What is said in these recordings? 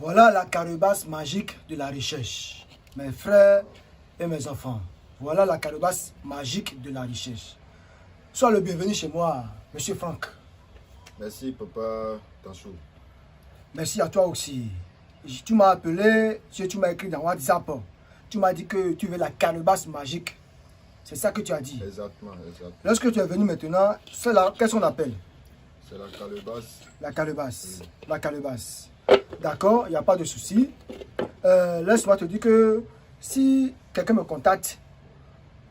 Voilà la calebasse magique de la richesse. Mes frères et mes enfants, voilà la calebasse magique de la richesse. Sois le bienvenu chez moi, Monsieur Franck. Merci, Papa Tanchou. Merci à toi aussi. Tu m'as appelé, tu m'as écrit dans WhatsApp. Tu m'as dit que tu veux la calebasse magique. C'est ça que tu as dit. Exactement, exactement. Lorsque tu es venu maintenant, c'est là, qu'est-ce qu'on appelle? C'est la calebasse. La calebasse. Oui. La calebasse. D'accord, il n'y a pas de souci. Laisse-moi te dire que si quelqu'un me contacte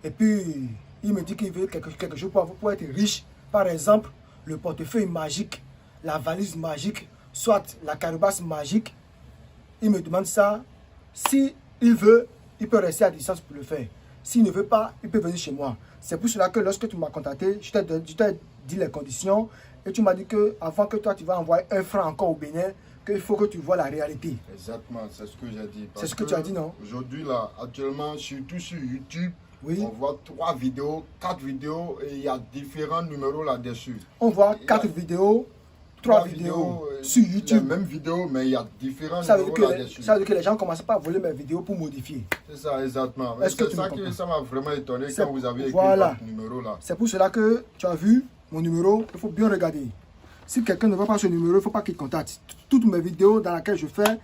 et puis il me dit qu'il veut quelque chose pour être riche, par exemple, le portefeuille magique, la valise magique, soit la calebasse magique, il me demande ça. Si il veut, il peut rester à distance pour le faire. S'il ne veut pas, il peut venir chez moi. C'est pour cela que lorsque tu m'as contacté, je t'ai dit les conditions et tu m'as dit que avant que toi tu vas envoyer un franc encore au Bénin, qu'il faut que tu vois la réalité. Exactement, c'est ce que j'ai dit. C'est ce que tu as dit, non? Aujourd'hui, là, actuellement, surtout sur YouTube, Oui. on voit 3 vidéos, 4 vidéos et il y a différents numéros là-dessus. On voit Il y a 4 vidéos, 3 vidéos sur Les YouTube. mêmes vidéos, mais il y a différents Ça veut numéros dire là-dessus. que les gens commencent pas à voler mes vidéos pour modifier. C'est ça, exactement. Est-ce que C'est tu ça me comprends? ça m'a vraiment étonné C'est- quand vous avez écrit voilà. votre numéro là. C'est pour cela que tu as vu mon numéro, il faut bien regarder. Si quelqu'un ne voit pas ce numéro, il ne faut pas qu'il contacte. Toutes mes vidéos dans lesquelles je fais,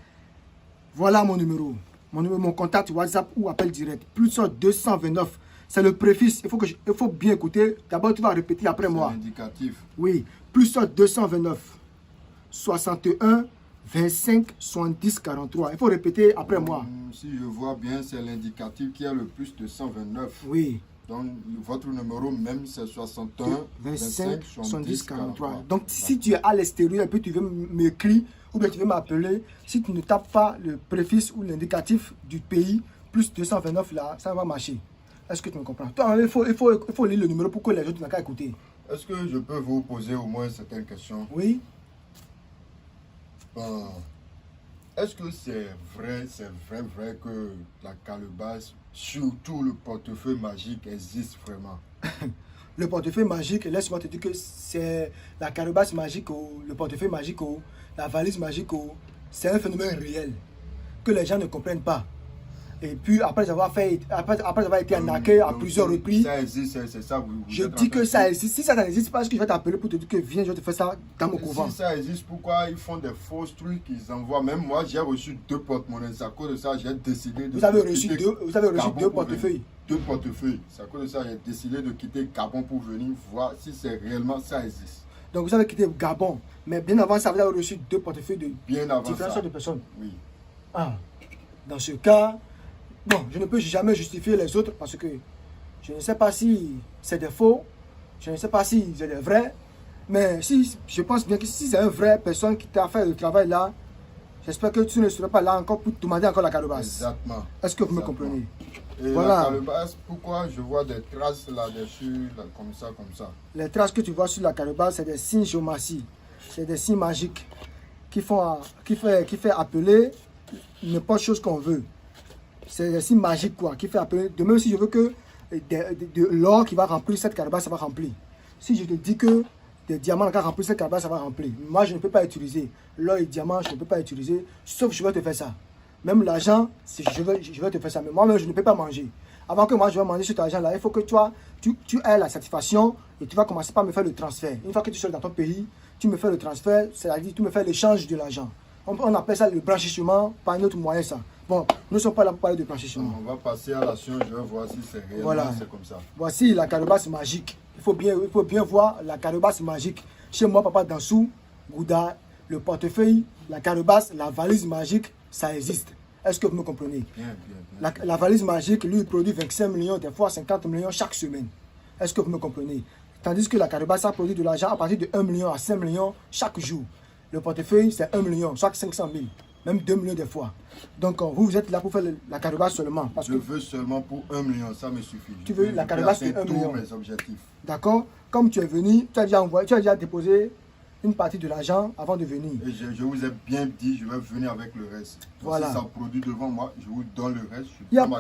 voilà mon numéro. Mon contact WhatsApp ou appel direct. Plus 229. C'est le préfixe. Il faut bien écouter. D'abord, tu vas répéter après moi. C'est indicatif. Oui. Plus 229. 61 25 70 43. Il faut répéter après moi. Si je vois bien, c'est l'indicatif qui a le plus de 129. Oui. Donc, votre numéro même, c'est 61 25 70 43. 43. Donc, si tu es à l'extérieur et puis tu veux m'écrire ou bien tu veux m'appeler, si tu ne tapes pas le préfixe ou l'indicatif du pays, plus 229 là, ça va marcher. Est-ce que tu me comprends? Toi, il faut lire le numéro pour que les autres n'aient qu'à écouter. Est-ce que je peux vous poser au moins certaines questions? Oui. Est-ce que c'est vrai que la calebasse, surtout le portefeuille magique, existe vraiment? Le portefeuille magique, laisse-moi te dire que c'est la calebasse magique, le portefeuille magique, la valise magique, c'est un phénomène réel que les gens ne comprennent pas. Et puis après avoir été arnaqué à plusieurs reprises, Ça existe, c'est ça. je dis que ça existe. Si ça n'existe pas, est-ce que je vais t'appeler pour te dire que viens, je te fais ça dans mon couvent? Si ça existe, pourquoi ils font des fausses trucs qu'ils envoient? Même moi, j'ai reçu 2 porte-monnaies. C'est à cause de ça j'ai décidé de Vous avez reçu quitter deux Gabon pour portefeuilles. venir. 2 portefeuilles. C'est à cause de ça j'ai décidé de quitter Gabon pour venir voir si c'est réellement ça existe. Donc vous avez quitté Gabon. Mais bien avant ça, vous avez reçu 2 portefeuilles de Bien avant différentes ça. sortes de personnes. Oui. Ah, dans ce cas, bon, je ne peux jamais justifier les autres parce que je ne sais pas si c'est des faux, je ne sais pas si c'est des vrais, mais si je pense bien que si c'est une vraie personne qui t'a fait le travail là, j'espère que tu ne seras pas là encore pour te demander encore la calebasse. Exactement. Est-ce que vous me Exactement. comprenez? Et Voilà. la calebasse, pourquoi je vois des traces là-dessus, là, comme ça? Les traces que tu vois sur la calebasse, c'est des signes géomatie, c'est des signes magiques qui fait appeler n'importe chose qu'on veut. C'est des signes magiques quoi, qui fait appeler. De même si je veux que de l'or qui va remplir cette calebasse, ça va remplir. Si je te dis que des diamants qui vont remplir cette calebasse, ça va remplir. Moi, je ne peux pas utiliser. L'or et diamant, je ne peux pas utiliser, sauf que je vais te faire ça. Même l'argent, je vais te faire ça. Mais moi-même, je ne peux pas manger. Avant que moi, je vais manger cet argent-là, il faut que toi, tu aies la satisfaction et tu vas commencer par me faire le transfert. Une fois que tu seras dans ton pays, tu me fais le transfert, c'est-à-dire tu me fais l'échange de l'argent. On appelle ça le blanchissement par un autre moyen, ça. Bon, nous ne sommes pas là pour parler de blanchissement. On va passer à l'action, je vais voir si c'est réellement Voilà. c'est comme ça. Voici la calebasse magique. Il faut bien voir la calebasse magique. Chez moi, Papa Dansou, Gouda, le portefeuille, la calebasse, la valise magique, ça existe. Est-ce que vous me comprenez? Bien. La valise magique, lui, il produit 25 millions, des fois 50 millions chaque semaine. Est-ce que vous me comprenez? Tandis que la calebasse, ça produit de l'argent à partir de 1 million à 5 millions chaque jour. Le portefeuille, c'est 1 million, chaque 500 000. Même 2 millions des fois. Donc, vous êtes là pour faire la calebasse seulement. Parce Je que, veux seulement pour 1 million, ça me suffit. Tu veux la calebasse de 1 million. tous mes objectifs. d'accord, comme tu es venu, tu as déjà déposé une partie de l'argent avant de venir. Et je vous ai bien dit, je vais venir avec le reste. Donc, voilà. Si ça produit devant moi, je vous donne le reste.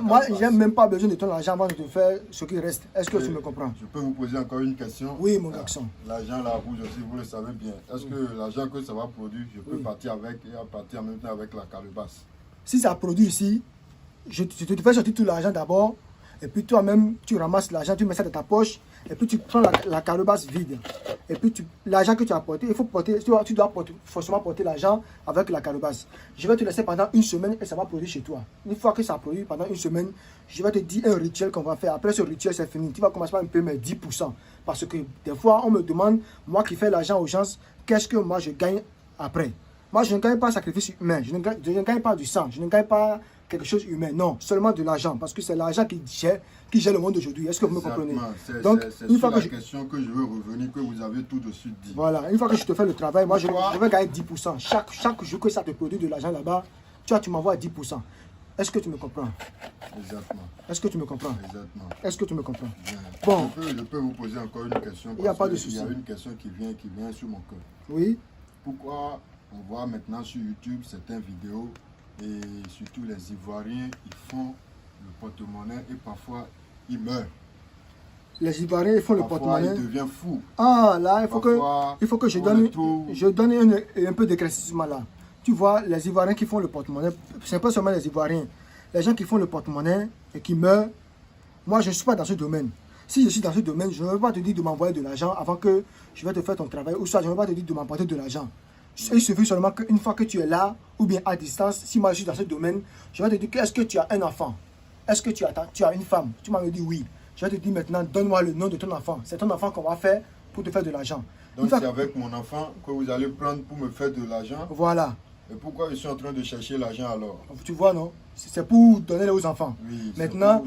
Moi, je n'ai même pas besoin de ton argent avant de te faire ce qui reste. Est-ce que tu me comprends? Je peux vous poser encore une question? Oui, mon garçon. L'argent là, vous aussi, vous le savez bien. Est-ce que l'argent que ça va produire, je peux partir avec et partir en même temps avec la calebasse? Si ça produit ici, je te fais sortir tout l'argent d'abord. Et puis toi-même, tu ramasses l'argent, tu mets ça dans ta poche. Et puis tu prends la calebasse vide. Et puis l'argent que tu as porté, il faut porter, tu dois forcément porter l'argent avec la calebasse. Je vais te laisser pendant une semaine et ça va produire chez toi. Une fois que ça produit pendant une semaine, je vais te dire un rituel qu'on va faire. Après ce rituel, c'est fini. Tu vas commencer par me payer mes 10%. Parce que des fois, on me demande, moi qui fais l'argent aux gens, qu'est-ce que moi je gagne après? Moi, je ne gagne pas sacrifice humain. Je ne gagne pas du sang. Je ne gagne pas quelque chose humain. Non, seulement de l'argent. Parce que c'est l'argent qui gère le monde d'aujourd'hui. Est-ce que vous me comprenez? Donc, c'est une question que je veux revenir, que vous avez tout de suite dit. Voilà, une fois que je te fais le travail, moi, je vais gagner 10%. Chaque jour que ça te produit de l'argent là-bas, tu m'envoies 10%. Est-ce que tu me comprends? Exactement. Est-ce que tu me comprends? Exactement. Est-ce que tu me comprends? Bien. Bon. Je peux vous poser encore une question. Il n'y a pas de souci. Il y a une question qui vient sur mon cœur. Oui. Pourquoi on voit maintenant sur YouTube certaines vidéos et surtout les Ivoiriens, ils font le porte-monnaie et parfois ils meurent. Les Ivoiriens, ils font le porte-monnaie. Ils deviennent fous. Ah, là, il faut que je donne un peu d'éclaircissement là. Tu vois, les Ivoiriens qui font le porte-monnaie, ce n'est pas seulement les Ivoiriens. Les gens qui font le porte-monnaie et qui meurent, moi, je ne suis pas dans ce domaine. Si je suis dans ce domaine, je ne vais pas te dire de m'envoyer de l'argent avant que je vais te faire ton travail. Ou soit, je ne vais pas te dire de m'apporter de l'argent. Il suffit seulement qu'une fois que tu es là, ou bien à distance, si moi je suis dans ce domaine, je vais te dire, est-ce que tu as un enfant? Est-ce que tu as une femme? Tu m'as dit oui. Je vais te dire maintenant, donne-moi le nom de ton enfant. C'est ton enfant qu'on va faire pour te faire de l'argent. Donc c'est avec mon enfant que vous allez prendre pour me faire de l'argent? Voilà. Et pourquoi je suis en train de chercher l'argent alors? Tu vois, non? C'est pour donner aux enfants. Oui, maintenant,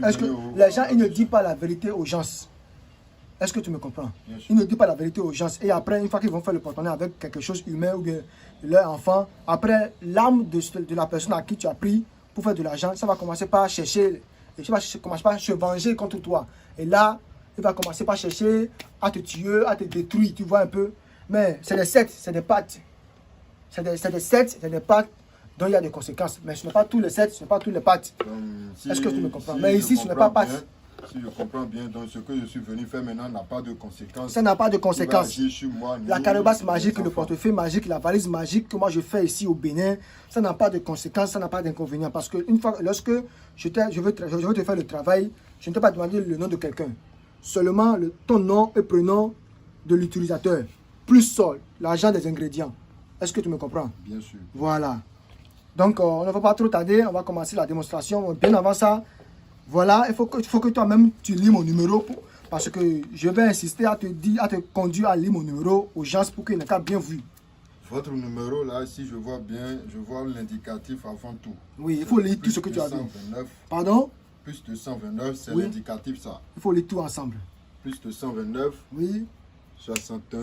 est-ce que les gens, ils ne disent pas la vérité aux gens? Est-ce que tu me comprends? Ils ne disent pas la vérité aux gens. Et après, une fois qu'ils vont faire le porte-monnaie avec quelque chose humain ou bien leur enfant, après, l'âme de la personne à qui tu as pris pour faire de l'argent, ça va commencer par chercher, ça va commencer par se venger contre toi. Et là, il va commencer par chercher à te tuer, à te détruire, tu vois un peu. Mais c'est des sept, c'est des pattes. C'est des sept, c'est des pattes dont il y a des conséquences. Mais ce n'est pas tous les sept, ce n'est pas tous les pattes. Est-ce que tu me comprends? Mais ici, ce n'est pas pattes. Si je comprends bien, donc ce que je suis venu faire maintenant n'a pas de conséquences. Ça n'a pas de conséquences. Moi, la calebasse magique, le portefeuille magique, la valise magique que moi je fais ici au Bénin, ça n'a pas de conséquences, ça n'a pas d'inconvénients. Parce que une fois, lorsque je veux te faire le travail, je ne t'ai pas demandé le nom de quelqu'un. Seulement ton nom et prénom de l'utilisateur, plus sol, l'argent des ingrédients. Est-ce que tu me comprends? Bien sûr. Voilà. Donc, on ne va pas trop tarder, on va commencer la démonstration. Bien avant ça, voilà, il faut que toi-même tu lis mon numéro parce que je vais insister à te conduire à lire mon numéro aux gens pour qu'ils n'aient qu'à bien vu. Votre numéro là, si je vois bien, je vois l'indicatif avant tout. Oui, il faut lire tout ce que tu as dit. Pardon? Plus de 129, c'est l'indicatif ça. Il faut lire tout ensemble. Plus de 129. Oui. 61,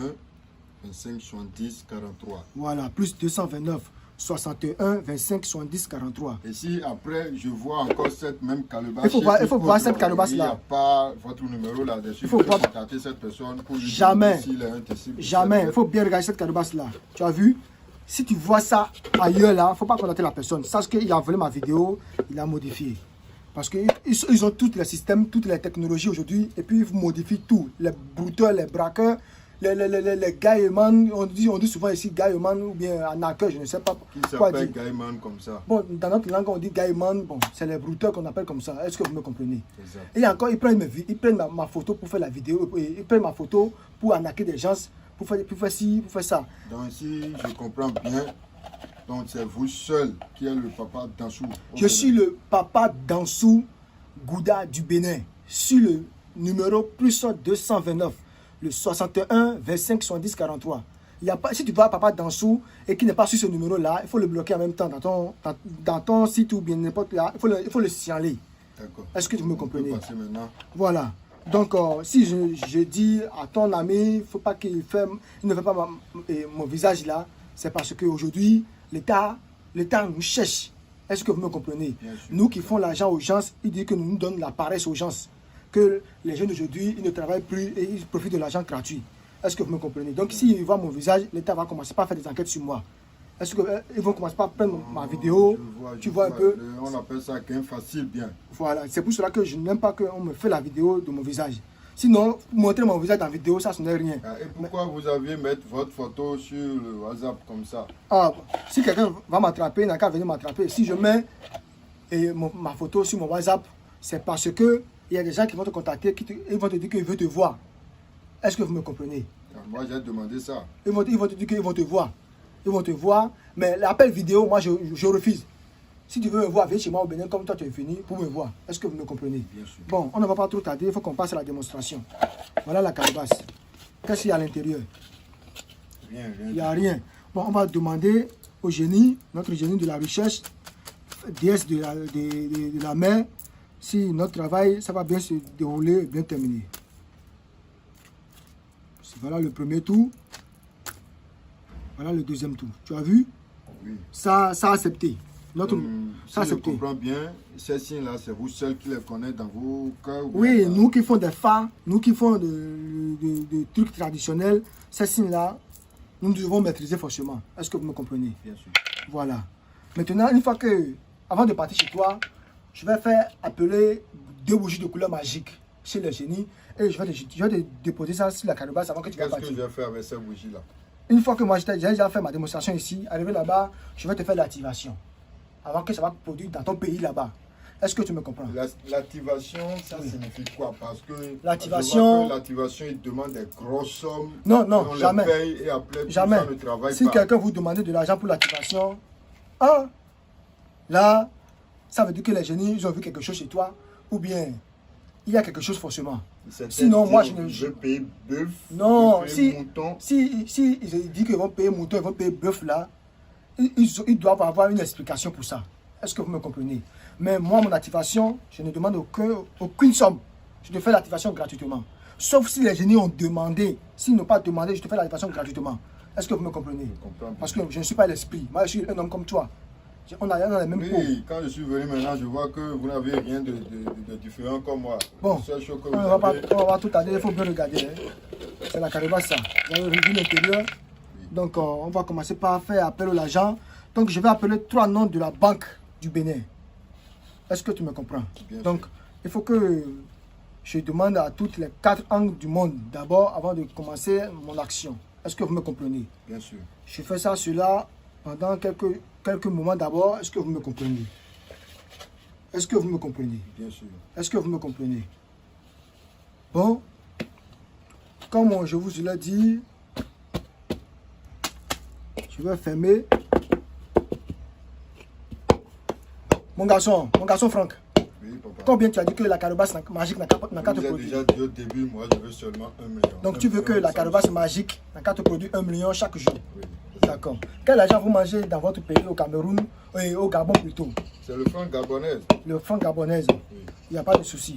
25, 70, 43. Voilà, plus 229. 61, 25, 70, 43. Et si après je vois encore cette même calebasse, il faut voir cette calebasse là. Il n'y a pas votre numéro là-dessus. Il faut contacter cette personne pour lui jamais, dire s'il est intéressé. Jamais. Il faut bien regarder cette calebasse là. Tu as vu? Si tu vois ça ailleurs là, il ne faut pas contacter la personne. Sache qu'il a volé ma vidéo, il a modifié. Parce qu'ils ont tous les systèmes, toutes les technologies aujourd'hui, et puis ils modifient tout. Les brouteurs, les braqueurs, les gaïman, on dit souvent ici gaïman ou bien arnaqueur, je ne sais pas quoi dire. Qui s'appelle gaïman comme ça? Bon, dans notre langue, on dit gaïman, bon, c'est les brouteurs qu'on appelle comme ça. Est-ce que vous me comprenez? Exact. Et encore, ils prennent ma photo pour faire la vidéo, ils prennent ma photo pour arnaquer des gens, pour faire ci, pour faire ça. Donc si je comprends bien, donc c'est vous seul qui êtes le papa Dansou. Je suis le papa Dansou Gouda du Bénin. Sur le numéro plus 229. Le 61 25 70 43. Il y a pas, si tu vois papa Dansou et qui n'est pas sur ce numéro-là, il faut le bloquer en même temps dans ton site ou bien n'importe là. Il faut le signaler. D'accord. Est-ce que tu me comprenez? Passer maintenant. Voilà. Donc, si je dis à ton ami, il faut pas qu'il ne fait pas mon visage là, c'est parce qu'aujourd'hui, l'État nous cherche. Est-ce que vous me comprenez? Nous qui font l'argent aux gens, il dit que nous donnons la paresse aux gens. Que les jeunes d'aujourd'hui, ils ne travaillent plus et ils profitent de l'argent gratuit. Est-ce que vous me comprenez? Donc, s'ils voient mon visage, l'État va commencer par faire des enquêtes sur moi. Est-ce qu'ils vont commencer par prendre ma vidéo? Tu vois un peu? On appelle ça gain facile, bien. Voilà, c'est pour cela que je n'aime pas qu'on me fait la vidéo de mon visage. Sinon, montrer mon visage dans la vidéo, ça, ce n'est rien. Et pourquoi vous aviez mettre votre photo sur le WhatsApp comme ça? Ah, si quelqu'un va m'attraper, il n'a qu'à venir m'attraper. Si je mets ma photo sur mon WhatsApp, c'est parce que il y a des gens qui vont te contacter, ils vont te dire qu'ils veulent te voir. Est-ce que vous me comprenez? Moi, j'ai demandé ça. Ils vont te dire qu'ils vont te voir. Ils vont te voir, mais l'appel vidéo, moi, je refuse. Si tu veux me voir, viens chez moi au Bénin, comme toi, tu es venu pour me voir. Est-ce que vous me comprenez? Bien sûr. Bon, on ne va pas trop tarder, il faut qu'on passe à la démonstration. Voilà la calebasse. Qu'est-ce qu'il y a à l'intérieur? Rien, rien. Il n'y a rien. Bon, on va demander au génie, notre génie de la recherche, déesse de la mer, si notre travail, ça va bien se dérouler, bien terminer. Voilà le premier tour. Voilà le deuxième tour. Tu as vu? Oui. Ça a accepté. Si je comprends bien, ces signes-là, c'est vous seuls qui les connaissez dans vos cœurs? Oui, nous qui font des phares, nous qui font des trucs traditionnels, ces signes-là, nous devons maîtriser forcément. Est-ce que vous me comprenez? Bien sûr. Voilà. Maintenant, une fois que, avant de partir chez toi, je vais faire appeler 2 bougies de couleur magique chez le génie et je vais te déposer ça sur la calebasse avant que tu vas partir. Qu'est-ce que je vais faire avec ces bougies-là? Une fois que moi j'ai déjà fait ma démonstration ici, arrivé là-bas, je vais te faire l'activation. Avant que ça va produire dans ton pays là-bas. Est-ce que tu me comprends? L'activation, ça signifie quoi? Parce que l'activation, il demande des grosses sommes. Non, non, jamais. Les paye et après, jamais. Ça ne travaille si quelqu'un vous demande de l'argent pour l'activation, là, ça veut dire que les génies, ils ont vu quelque chose chez toi, ou bien il y a quelque chose forcément. Sinon, moi, je ne... Je paye bœuf, non, mouton. Si ils disent qu'ils vont payer mouton, ils vont payer bœuf là, ils doivent avoir une explication pour ça. Est-ce que vous me comprenez? Mais moi, mon activation, je ne demande aucune somme. Je te fais l'activation gratuitement. Sauf si les génies ont demandé. S'ils n'ont pas demandé, je te fais l'activation gratuitement. Est-ce que vous me comprenez? Parce que je ne suis pas l'esprit. Moi, je suis un homme comme toi. On a les mêmes peaux. Oui, quand je suis venu maintenant, je vois que vous n'avez rien de différent comme moi. Bon, on va pas tout tarder, il faut bien regarder. Hein. C'est la calebasse, ça. Vous avez revu l'intérieur. Donc, on va commencer par faire appel à l'agent. Donc, je vais appeler 3 noms de la Banque du Bénin. Est-ce que tu me comprends? Donc, il faut que je demande à toutes les 4 angles du monde d'abord avant de commencer mon action. Est-ce que vous me comprenez? Bien sûr. Je fais ça, cela pendant quelques moments d'abord. Est-ce que vous me comprenez? Est-ce que vous me comprenez? Bien sûr. Est-ce que vous me comprenez? Bon, comme je vous l'ai dit, je vais fermer. Mon garçon Franck. Oui, papa. Combien tu as dit que la calebasse magique n'a qu'à te produire? Déjà dit au début, moi je veux seulement 1 million. Donc tu veux que la calebasse magique n'a qu'à te produire 1 million chaque jour? Oui. D'accord. Quel argent vous mangez dans votre pays, au Cameroun, et au Gabon plutôt? C'est le franc gabonais. Le franc gabonais. Oui. Il n'y a pas de souci.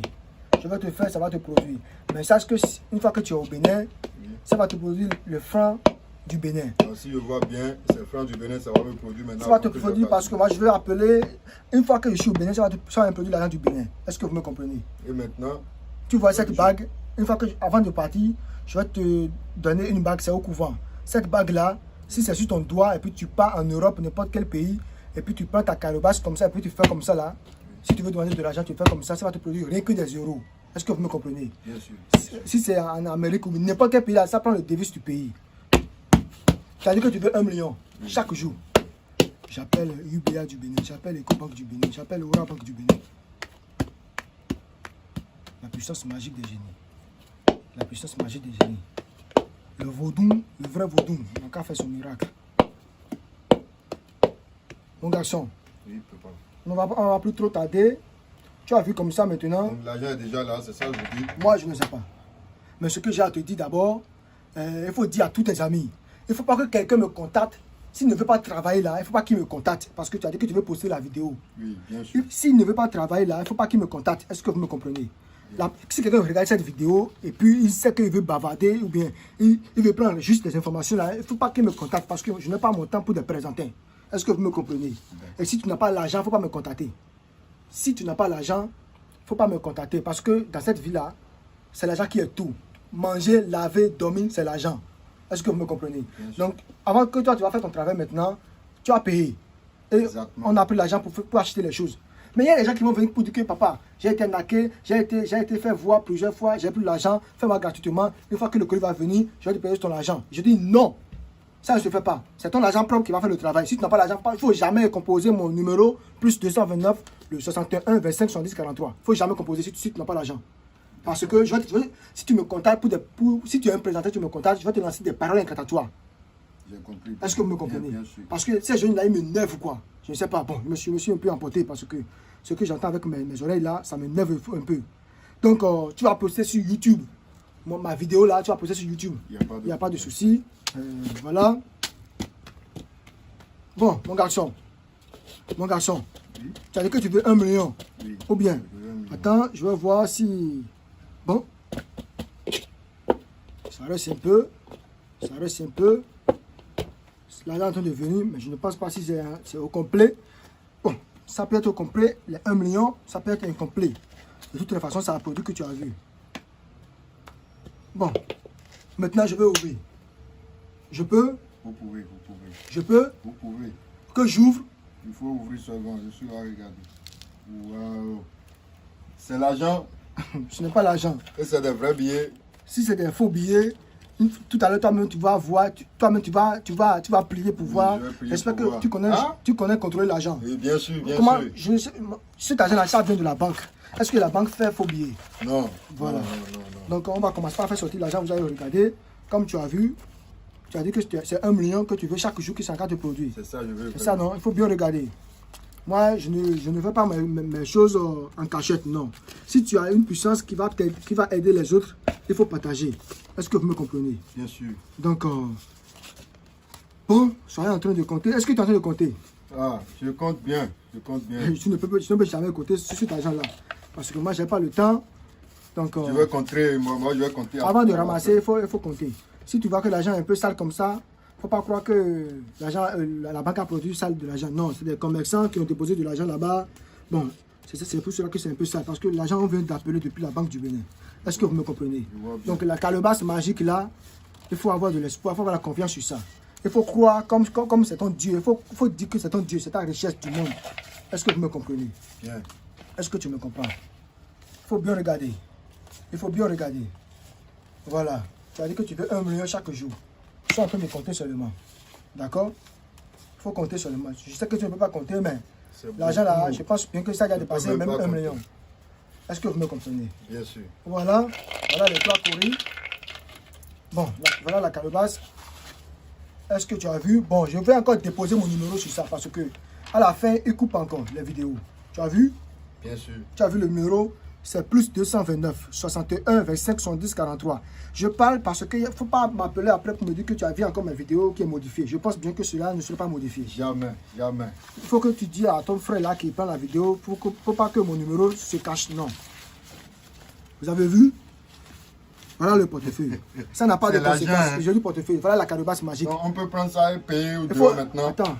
Je vais te faire, ça va te produire. Mais sache que une fois que tu es au Bénin, Oui. ça va te produire le franc du Bénin. Alors, si je vois bien, c'est le franc du Bénin, ça va me produire maintenant. Ça va te produire parce que moi je veux appeler, une fois que je suis au Bénin, ça va me produire l'argent du Bénin. Est-ce que vous me comprenez? Et maintenant, Tu vois cette bague, une fois que, avant de partir, je vais te donner une bague, c'est au couvent. Cette bague-là, si c'est sur ton doigt et puis tu pars en Europe, n'importe quel pays, et puis tu prends ta calebasse comme ça, et puis tu fais comme ça là. Si tu veux demander de l'argent, tu fais comme ça va te produire rien que des euros. Est-ce que vous me comprenez? bien sûr. Si c'est en Amérique ou n'importe quel pays là, ça prend le devise du pays. C'est-à-dire que tu veux 1 million chaque jour. J'appelle UBA du Bénin, j'appelle EcoBank du Bénin, j'appelle Aura Bank du Bénin. La puissance magique des génies. La puissance magique des génies. Le vaudou, le vrai vaudou, il n'a qu'à faire son miracle. Mon garçon, Oui, papa. on va plus trop tarder. Tu as vu comme ça maintenant. Donc l'argent est déjà là, c'est ça que je dis. Moi, je ne sais pas. Mais ce que j'ai à te dire d'abord, il faut dire à tous tes amis. Il ne faut pas que quelqu'un me contacte. S'il ne veut pas travailler là, il ne faut pas qu'il me contacte. Parce que tu as dit que tu veux poster la vidéo. Oui, bien sûr. S'il ne veut pas travailler là, il ne faut pas qu'il me contacte. Est-ce que vous me comprenez? Si quelqu'un regarde cette vidéo et puis il sait qu'il veut bavarder ou bien il veut prendre juste des informations là, il ne faut pas qu'il me contacte parce que je n'ai pas mon temps pour te présenter. Est-ce que vous me comprenez? Et si tu n'as pas l'argent, il ne faut pas me contacter. Si tu n'as pas l'argent, il ne faut pas me contacter parce que dans cette vie-là, c'est l'argent qui est tout. manger, laver, dormir, c'est l'argent. Est-ce que vous me comprenez? Donc, avant que toi, tu vas faire ton travail maintenant, tu as payé. Et Exactement. on a pris l'argent pour acheter les choses. Mais il y a des gens qui vont venir pour dire que papa, j'ai été naqué, j'ai été fait voir plusieurs fois, j'ai pris l'argent, fais-moi gratuitement. Une fois que le colis va venir, je vais te payer ton argent. Je dis non, ça ne se fait pas. C'est ton argent propre qui va faire le travail. Si tu n'as pas l'argent, il ne faut jamais composer mon numéro plus 229, le 61 25 70 43. Il ne faut jamais composer si tu n'as pas l'argent. Parce que si tu me contactes si tu es un présenteur, tu me contactes, je vais te lancer des paroles incantatoires. J'ai compris. Est-ce que vous me comprenez? Bien sûr. Parce que ces jeunes-là, ils m'énervent ou quoi? Je ne sais pas. Bon, je me suis un peu emporté parce que ce que j'entends avec mes oreilles là, ça m'énerve un peu. Donc, tu vas poster sur YouTube. Ma vidéo là, tu vas poster sur YouTube. Il n'y a pas de souci. Voilà. Bon, mon garçon. Mon garçon. Oui. Tu as dit que tu veux 1 million. Oui. Ou bien. Je veux 1 million. Attends, je vais voir si... Bon. Ça reste un peu. Ça reste un peu. Là, il est en train de venir, mais je ne pense pas si c'est au complet. Bon, ça peut être au complet. Les 1 million, ça peut être incomplet. De toute façon, c'est un produit que tu as vu. Bon. Maintenant, je vais ouvrir. Je peux? Vous pouvez, vous pouvez. Je peux? Vous pouvez. Que j'ouvre? Il faut ouvrir seulement. Je suis là, regardez. Waouh. C'est l'argent Ce n'est pas l'argent. et c'est des vrais billets. Si c'est des faux billets, tout à l'heure, toi-même, tu vas voir, toi-même, tu vas plier pour voir. je vais plier J'espère pour que voir. tu connais contrôler l'argent. Et bien sûr, bien Comment, sûr. cet argent-là, ça vient de la banque. Est-ce que la banque fait faux billets? Non. Voilà. Non, non, non. Donc, on va commencer par faire sortir l'argent. Vous allez regarder. Comme tu as vu, tu as dit que c'est 1 million que tu veux chaque jour qui s'engage de produits. C'est ça, je veux. C'est ça, non? Il faut bien regarder. Moi, je ne fais pas mes choses en cachette, non. Si tu as une puissance qui va aider les autres, il faut partager. Est-ce que vous me comprenez? Bien sûr. Donc, bon, soyez en train de compter. Est-ce que tu es en train de compter? Ah, je compte bien. Je compte bien. Tu ne peux jamais compter sur cet argent-là. Parce que moi, je n'ai pas le temps. Donc, Je vais compter, moi je vais compter. avant de ramasser, il faut compter. Si tu vois que l'argent est un peu sale comme ça, il ne faut pas croire que la banque a produit sale de l'argent. Non, c'est des commerçants qui ont déposé de l'argent là-bas. Bon, c'est pour cela que c'est un peu sale. Parce que l'argent, on vient d'appeler depuis la Banque du Bénin. Est-ce que vous me comprenez? Donc, la calebasse magique là, il faut avoir de l'espoir, il faut avoir la confiance sur ça. Il faut croire comme c'est ton Dieu. Il faut dire que c'est ton Dieu, c'est ta richesse du monde. Est-ce que vous me comprenez? Bien. Est-ce que tu me comprends? Il faut bien regarder. Il faut bien regarder. Voilà. Tu as dit que tu veux 1 million chaque jour. Je suis en train de compter seulement. D'accord? Il faut compter seulement. Je sais que tu ne peux pas compter, mais l'argent là, je pense bien que ça va dépasser même 1 million. Est-ce que vous me comprenez? Bien sûr. Voilà. Voilà les 3 courris. Bon, voilà la calebasse. Est-ce que tu as vu? Bon, je vais encore déposer mon numéro sur ça parce que à la fin, il coupe encore les vidéos. Tu as vu? Bien sûr. Tu as vu le numéro? C'est plus 229 61 25 70 43. Je parle parce qu'il ne faut pas m'appeler après pour me dire que tu as vu encore ma vidéo qui est modifiée. Je pense bien que cela ne sera pas modifié. Jamais, jamais. Il faut que tu dises à ton frère là qui prend la vidéo pour pas que mon numéro se cache. Non. Vous avez vu? Voilà le portefeuille. Ça n'a pas de conséquences. Hein. Je dis portefeuille. Voilà la calebasse magique. Donc, on peut prendre ça et payer au doigt maintenant. Attends.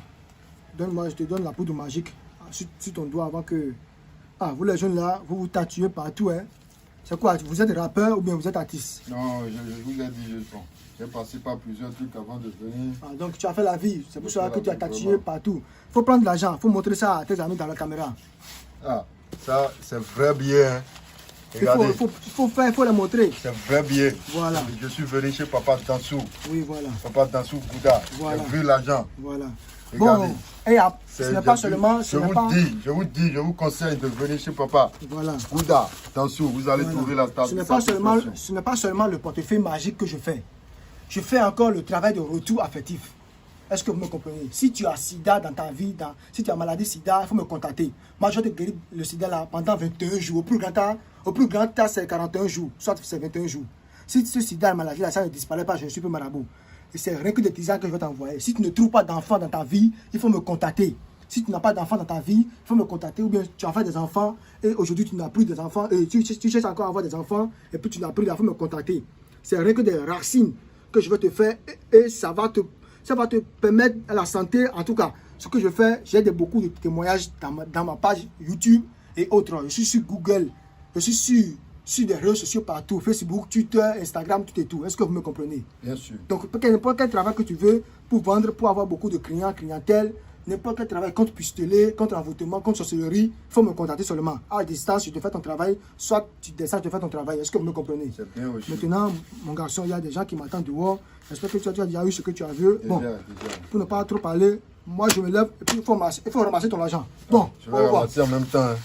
Donne-moi, je te donne la poudre magique sur ton doigt avant que... Ah, vous les jeunes là, vous vous tatouez partout, hein. C'est quoi? Vous êtes rappeur ou bien vous êtes artiste? Non, je vous ai dit, j'ai passé par plusieurs trucs avant de venir. Ah, donc tu as fait la vie, c'est pour cela que tu as tatoué partout. Il faut prendre l'argent, il faut montrer ça à tes amis dans la caméra. Ah, ça, c'est vrai billet, hein. Regardez. Il faut les montrer. C'est vrai billet. Voilà. Je suis venu chez Papa Dansou. Oui, voilà. Papa Dansou Bouddha. Voilà. J'ai vu l'argent. Voilà. Regardez. Bon, et ce n'est pas seulement... Je vous conseille de venir chez Papa. Voilà. Bouddha Dansou, vous allez trouver la table. Ce n'est pas seulement le portefeuille magique que je fais. Je fais encore le travail de retour affectif. Est-ce que vous me comprenez? Si tu as sida dans ta vie, si tu as maladie sida, il faut me contacter. Moi, je vais te guérir le sida là pendant 21 jours. Au plus grand tas, c'est 41 jours, soit c'est 21 jours. Si ce sida, la maladie là, ça ne disparaît pas, je ne suis plus marabout. Et c'est rien que des tisanes que je vais t'envoyer. Si tu ne trouves pas d'enfant dans ta vie, il faut me contacter. Si tu n'as pas d'enfant dans ta vie, il faut me contacter. Ou bien tu as fait des enfants et aujourd'hui tu n'as plus des enfants. Et tu cherches encore à avoir des enfants et puis tu n'as plus, il faut me contacter. C'est rien que des racines que je vais te faire et ça va te permettre à la santé. En tout cas, ce que je fais, j'ai beaucoup de témoignages dans ma page YouTube et autres. Je suis sur Google, je suis sur sur des réseaux sociaux partout, Facebook, Twitter, Instagram, tout et tout. Est-ce que vous me comprenez? Bien sûr. Donc, n'importe quel travail que tu veux pour vendre, pour avoir beaucoup de clients, clientèle, n'importe quel travail contre pistolet, contre envoûtement, contre sorcellerie, il faut me contacter seulement. À distance, je te fais ton travail, soit tu descends, je te fais ton travail. Est-ce que vous me comprenez? C'est bien aussi. Maintenant, mon garçon, il y a des gens qui m'attendent dehors. J'espère que tu as déjà eu ce que tu as vu. Bon, Déjà. pour ne pas trop parler, moi je me lève et puis il faut ramasser ton argent. Bon, Je au vais revoir. ramasser en même temps. Hein.